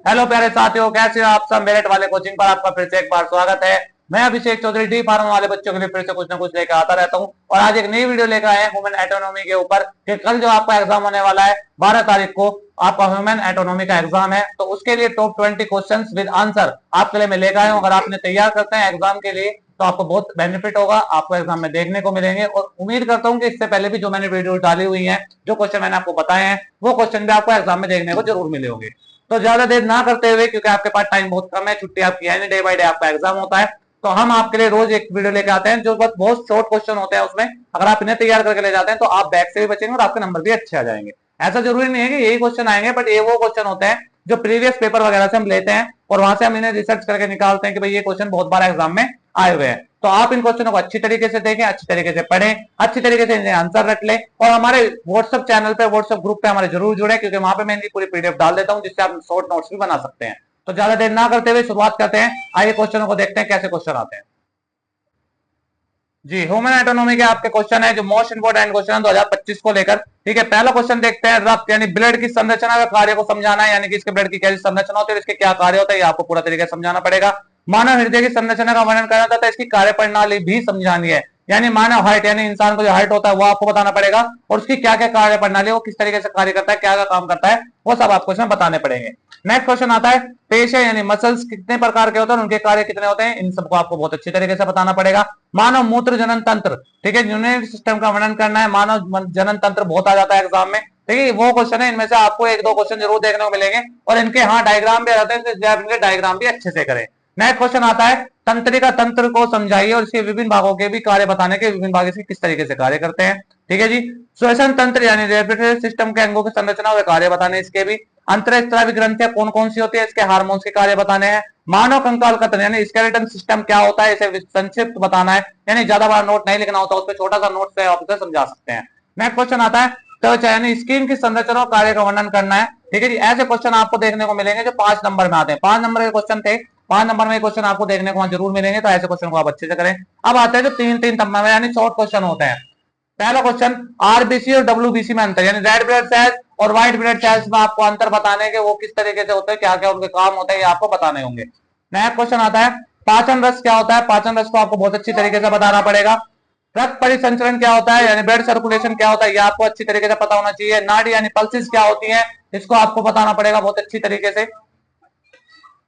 Hello प्यारे साथियों, कैसे हो आप सब। मेरिट वाले कोचिंग पर आपका फिर से एक बार स्वागत है। मैं अभिषेक चौधरी डी फार्म वाले बच्चों के लिए फिर से कुछ ना कुछ लेकर आता रहता हूं और आज एक नई वीडियो लेकर आए हैं ह्यूमन एटोनॉमी के ऊपर कि कल जो आपका एग्जाम होने वाला है 12 तारीख को आपका ह्यूमन एटोनॉमी का एग्जाम है, तो उसके लिए टॉप 20 क्वेश्चंस विद आंसर आपके लिए मैं लेकर आया हूं। अगर आपने तैयार करते हैं एग्जाम के लिए तो आपको बहुत बेनिफिट होगा, आपको एग्जाम में देखने को मिलेंगे। और उम्मीद करता हूं कि इससे पहले भी जो मैंने वीडियो डाली हुई है, जो क्वेश्चन मैंने आपको बताए हैं, वो क्वेश्चन भी आपको एग्जाम में देखने को जरूर मिले होंगे। तो ज्यादा देर ना करते हुए, क्योंकि आपके पास टाइम बहुत कम है, छुट्टी आपकी है नहीं, डे बाय डे आपका एग्जाम होता है, तो हम आपके लिए रोज एक वीडियो लेके आते हैं जो बस बहुत शॉर्ट क्वेश्चन होते हैं। उसमें अगर आप इन्हें तैयार करके ले जाते हैं तो आप बैक से भी बचेंगे और आपके नंबर भी अच्छे आ जाएंगे। ऐसा जरूरी नहीं है कि यही क्वेश्चन आएंगे, बट ये वो क्वेश्चन होते हैं जो प्रीवियस पेपर वगैरह से हम लेते हैं और वहां से हम इन्हें रिसर्च करके निकालते हैं कि भाई ये क्वेश्चन बहुत बार एग्जाम में आए हुए हैं। तो आप इन क्वेश्चनों को अच्छी तरीके से देखें, अच्छी तरीके से पढ़ें, अच्छी तरीके से इन्हें आंसर रट लें और हमारे व्हाट्सएप चैनल पे, व्हाट्सएप ग्रुप पे हमारे जरूर जुड़े, क्योंकि वहां पे मैं इनकी पूरी पीडीएफ डाल देता हूं जिससे आप शॉर्ट नोट्स भी बना सकते हैं। तो ज्यादा देर ना करते हुए शुरुआत करते हैं। आइए क्वेश्चनों को देखते हैं कैसे क्वेश्चन आते हैं। जी, ह्यूमन एटोनॉमी के आपके क्वेश्चन है जो मोस्ट इंपोर्टेंट क्वेश्चन है 2025 को लेकर। ठीक है, पहला क्वेश्चन देखते हैं। रक्त यानी ब्लड की संरचना का कार्य को समझाना है, यानी कि इसके ब्लड की कैसी संरचना होती है, इसके क्या कार्य होता है, ये आपको पूरा तरीके से समझाना पड़ेगा। मानव हृदय की संरचना का वर्णन करना था, तो इसकी कार्य प्रणाली भी समझानी है, यानी मानव हार्ट, यानी इंसान को जो हार्ट होता है वो आपको बताना पड़ेगा और उसकी क्या क्या कार्य प्रणाली, वो किस तरीके से कार्य करता है, क्या क्या काम करता है, वो सब आपको इसमें बताने पड़ेंगे। नेक्स्ट क्वेश्चन आता है पेशे यानी मसल्स कितने प्रकार के होते हैं, उनके कार्य कितने होते हैं, इन सबको आपको बहुत अच्छी तरीके से बताना पड़ेगा। मानव मूत्र जनन तंत्र, ठीक है, यूनिट सिस्टम का वर्णन करना है। मानव जनन तंत्र बहुत आ जाता है एग्जाम में, ठीक है, वो क्वेश्चन है। इनमें से आपको एक दो क्वेश्चन जरूर देखने को मिलेंगे और इनके डायग्राम भी आ जाते हैं, इनके डायग्राम भी अच्छे से करें। नेक्स्ट क्वेश्चन आता है तंत्रिका तंत्र को समझाइए और इसके विभिन्न भागों के भी कार्य बताने के, विभिन्न भाग इसके किस तरीके से कार्य करते हैं। ठीक है जी। श्वसन तंत्र यानी रेस्पिरेटरी सिस्टम के अंगों की संरचना व कार्य बताने इसके भी। अंतरस्त्रावी ग्रंथियां कौन कौन सी होती है, इसके हार्मोन्स के कार्य बताने हैं। मानव कंकाल कतन यानी स्केलेटन सिस्टम क्या होता है, इसे संक्षिप्त बताना है, यानी ज्यादा बड़ा नोट नहीं लिखना होता, उस पर छोटा सा नोट से आप समझा सकते हैं। नेक्स्ट क्वेश्चन आता है त्वचा यानी स्किन की संरचना और कार्य का वर्णन करना है। ठीक है जी, ऐसे क्वेश्चन आपको देखने को मिलेंगे जो 5 नंबर में आते हैं। 5 नंबर के क्वेश्चन थे, 5 नंबर में क्वेश्चन आपको देखने को जरूर मिलेंगे, तो ऐसे क्वेश्चन को आप अच्छे से करें। अब आते हैं जो 3-3 नंबर में यानी शॉर्ट क्वेश्चन होते हैं। पहला क्वेश्चन आरबीसी और डब्ल्यूबीसी में अंतर, यानी रेड ब्लड सेल्स और व्हाइट ब्लड सेल्स में आपको अंतर बताने के, वो किस तरीके से होते हैं, क्या क्या उनके काम होते हैं, ये आपको बताने होंगे। नेक्स्ट क्वेश्चन आता है पाचन रस क्या होता है, पाचन रस को आपको बहुत अच्छी तरीके से बताना पड़ेगा। रक्त परिसंचरण क्या होता है, यानी ब्लड सर्कुलेशन क्या होता है, ये आपको अच्छी तरीके से पता होना चाहिए। नाड़ी यानी पल्सेस क्या होती है, इसको आपको बताना पड़ेगा बहुत अच्छी तरीके से।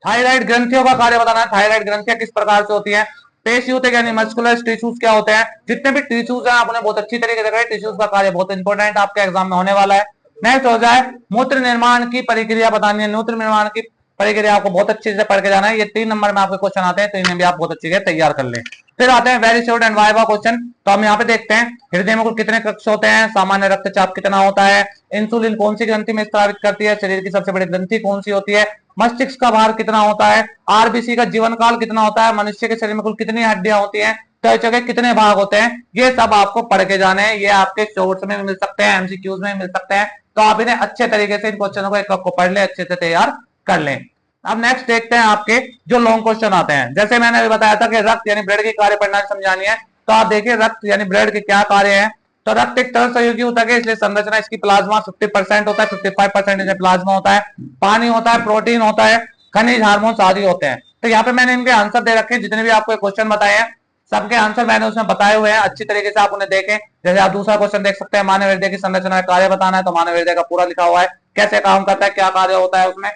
थायराइड ग्रंथियों का कार्य बताना है, थायराइड ग्रंथियां किस प्रकार से होती है। पेशी होते हैं यानी मस्कुलर टिश्यूज क्या होते हैं, जितने भी टिश्यूज हैं आपने बहुत अच्छी तरीके से करें, टिश्यूज का कार्य बहुत इंपॉर्टेंट आपके एग्जाम में होने वाला है। नेक्स्ट हो जाए मूत्र निर्माण की प्रक्रिया बतानी है, मूत्र निर्माण की प्रक्रिया आपको बहुत अच्छे से पढ़ के जाना है। ये 3 नंबर में आपके क्वेश्चन आते हैं, तो इन्हें भी आप बहुत अच्छे से तैयार कर लें। फिर आते हैं very short and viva question. तो हम यहाँ पे देखते हैं हृदय में कुल कितने कक्ष होते हैं, सामान्य रक्तचाप कितना होता है, इंसुलिन कौन सी ग्रंथि में स्रावित करती है, शरीर की सबसे बड़ी ग्रंथि कौन सी होती है, मस्तिष्क का भार कितना होता है, आरबीसी का जीवन काल कितना होता है, मनुष्य के शरीर में कुल कितनी हड्डियां होती हैं, त्वचा के कितने भाग होते हैं, ये सब आपको पढ़ के जाने हैं। ये आपके शॉर्ट्स में मिल सकते हैं, एमसीक्यूज में मिल सकते हैं, तो आप इन्हें अच्छे तरीके से इन क्वेश्चनों को एक को पढ़ ले, अच्छे से तैयार कर लें। अब नेक्स्ट देखते हैं आपके जो लॉन्ग क्वेश्चन आते हैं। जैसे मैंने अभी बताया था कि रक्त यानी ब्लड की कार्य प्रणाली समझानी है, तो आप देखिए रक्त यानी ब्लड के क्या कार्य है। तो रक्त एक तरल सहयोगी होता है, इसलिए संरचना इसकी प्लाज्मा 50% होता है, 55% इसमें प्लाज्मा होता है, पानी होता है, प्रोटीन होता है, खनिज, हार्मोन्स आदि होते हैं। तो यहाँ पे मैंने इनके आंसर दे रखे हैं, जितने भी आपको क्वेश्चन बताए हैं सबके आंसर मैंने उसमें बताए हुए हैं, अच्छी तरीके से आप उन्हें देखें। जैसे आप दूसरा क्वेश्चन देख सकते हैं, मानव हृदय की संरचना का कार्य बताना है, तो मानव हृदय का पूरा लिखा हुआ है, कैसे काम करता है, क्या कार्य होता है उसमें।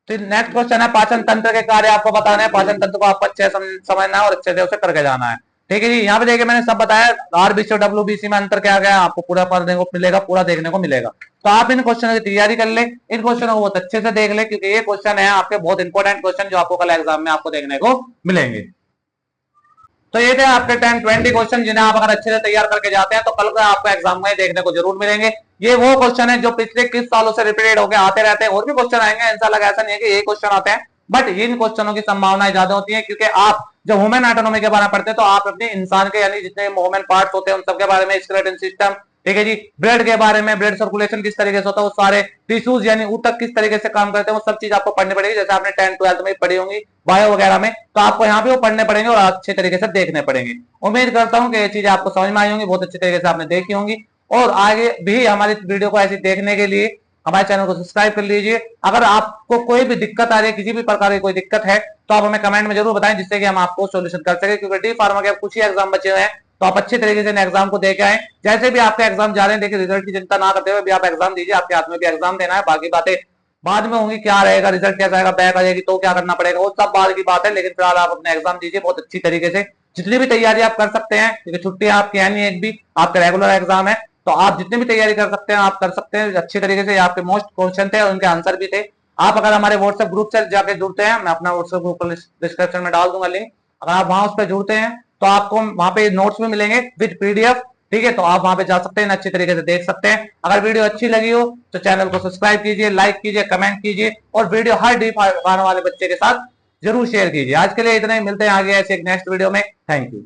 नेक्स्ट क्वेश्चन है पाचन तंत्र के कार्य आपको बताना है, पाचन तंत्र को आपको अच्छे समझना है और अच्छे से उसे करके जाना है। ठीक है जी, यहाँ पे देखिए मैंने सब बताया, आरबीसी और डब्ल्यूबीसी में अंतर क्या गया आपको पूरा पढ़ने को मिलेगा, पूरा देखने को मिलेगा। तो आप इन क्वेश्चनों की तैयारी कर ले, इन क्वेश्चनों को बहुत अच्छे से देख ले, क्योंकि ये क्वेश्चन है आपके बहुत इंपॉर्टेंट क्वेश्चन जो आपको कल एग्जाम में आपको देखने को मिलेंगे। तो ये थे आपके 10-20 क्वेश्चन जिन्हें आप अगर अच्छे से तैयार करके जाते हैं तो कल का आपको एग्जाम में देखने को जरूर मिलेंगे। ये वो क्वेश्चन है जो पिछले किस सालों से रिपीटेड होकर आते रहते हैं, और भी क्वेश्चन आएंगे, ऐसा नहीं है कि ये क्वेश्चन आते हैं, बट इन क्वेश्चनों की संभावनाएं ज्यादा होती है, क्योंकि आप जब ह्यूमन एटोनॉमी के बारे में पढ़ते हैं तो आप अपने इंसान के यानी जितने ह्यूमन पार्ट्स होते हैं उन सबके बारे में, स्केलेटन सिस्टम, ठीक है जी, ब्लड के बारे में, ब्लड सर्कुलेशन किस तरीके से होता है, वो सारे टिश्यूज यानी ऊतक किस तरीके से काम करते हैं, वो सब चीज आपको पढ़नी पड़ेगी। जैसे आपने 10th-12th में पढ़ी होंगी बायो वगैरह में, तो आपको यहाँ पे वो पढ़ने पड़ेंगे और अच्छे तरीके से देखने पड़ेंगे। उम्मीद करता हूँ कि ये चीजें आपको समझ में आई होंगी, बहुत अच्छे तरीके से आपने देखी होंगी, और आगे भी हमारी वीडियो को ऐसी देखने के लिए हमारे चैनल को सब्सक्राइब कर लीजिए। अगर आपको कोई भी दिक्कत आ रही है, किसी भी प्रकार की कोई दिक्कत है, तो आप हमें कमेंट में जरूर बताएं, जिससे कि हम आपको सोल्यूशन कर सके। क्योंकि डी फार्मा के अब कुछ ही एग्जाम बचे हुए हैं, तो आप अच्छी तरीके से एग्जाम को देके आए। जैसे भी आपके एग्जाम जा रहे हैं, देखिए रिजल्ट की चिंता ना करते हुए भी आप एग्जाम दीजिए। आपके हाथ में भी एग्जाम देना है, बाकी बातें बाद में होंगी। क्या रहेगा, रिजल्ट कैसा आएगा, बैक आ जाएगी तो क्या करना पड़ेगा, वो सब बाद की बात है। लेकिन फिलहाल आप अपने एग्जाम दीजिए बहुत अच्छी तरीके से, जितनी भी तैयारी आप कर सकते हैं, क्योंकि छुट्टियां आपकी है नहीं, एक भी आपका रेगुलर एग्जाम है, तो आप जितनी भी तैयारी कर सकते हैं आप कर सकते हैं अच्छी तरीके से। आपके मोस्ट क्वेश्चन थे और उनके आंसर भी थे। आप अगर हमारे व्हाट्सएप ग्रुप से जाके जुड़ते हैं, मैं अपना व्हाट्सएप ग्रुप डिस्क्रिप्शन में डाल दूंगा लिंक, अगर आप वहां उस पर जुड़ते हैं तो आपको वहां पे नोट्स भी मिलेंगे विद पीडीएफ। ठीक है, तो आप वहां पे जा सकते हैं, अच्छी तरीके से देख सकते हैं। अगर वीडियो अच्छी लगी हो तो चैनल को सब्सक्राइब कीजिए, लाइक कीजिए, कमेंट कीजिए, और वीडियो हर डी फार्मा वाले बच्चे के साथ जरूर शेयर कीजिए। आज के लिए इतना ही, मिलते हैं आगे ऐसे एक नेक्स्ट वीडियो में। Thank you.